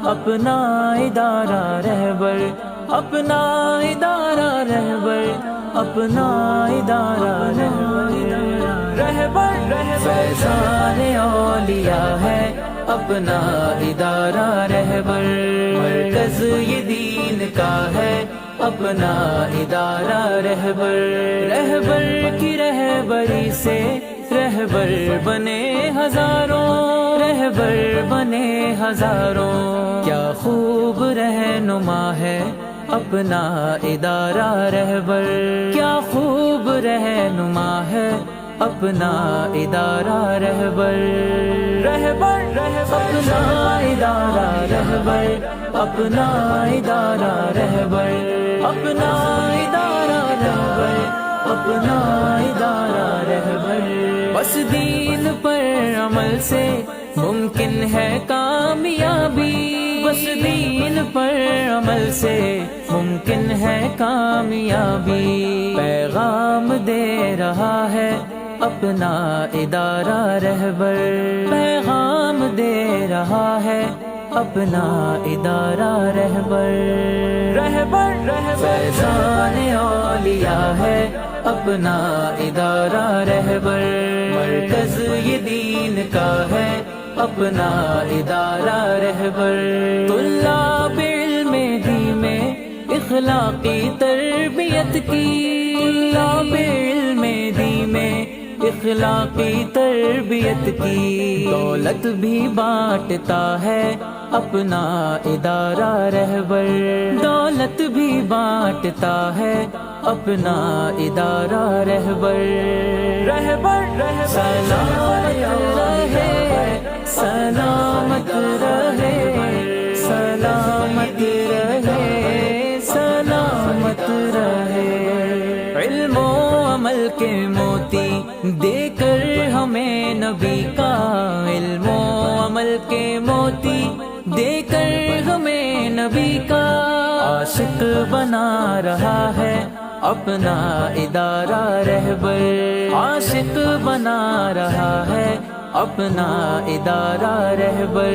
اپنا ادارہ رہبر، اپنا ادارہ رہبر، اپنا ادارہ رہبر، فیضان اولیاء ہے اپنا ادارہ رہبر، مرکز یہ دین کا ہے اپنا ادارہ رہبر، رہبر کی رہبری سے رہبر بنے ہزاروں، رہبر بنے ہزاروں، کیا خوب رہنما ہے اپنا ادارہ رہبر، کیا خوب رہنما ہے اپنا ادارہ رہبر، رہبر اپنا ادارہ رہبر، اپنا ادارہ رہبر، اپنا ادارہ رہبر، اپنا ادارہ رہبر، بس دین پر عمل سے ممکن ہے کامیابی، بس دین پر عمل سے ممکن ہے کامیابی، پیغام دے رہا ہے اپنا ادارہ رہبر، پیغام دے رہا ہے اپنا ادارہ رہبر، رہبر فیضان اولیاء ہے اپنا ادارہ رہبر، مرکز یہ دین کا ہے اپنا ادارہ رہبر، طلاب علم دین میں اخلاقی تربیت کی، طلاب علم دین میں اخلاقی تربیت کی، دولت بھی بانٹتا ہے اپنا ادارہ رہبر، دولت بھی بانٹتا ہے اپنا ادارہ رہبر، رہبر سلامت رہے، سلامت رہے، سلامت رہے، سلامت رہے، علم و عمل کے موتی دے کر ہمیں نبی کا، علم و عمل کے موتی دے کر ہمیں نبی کا، عاشق بنا رہا ہے اپنا ادارہ رہبر، عاشق بنا رہا ہے اپنا ادارہ رہبر۔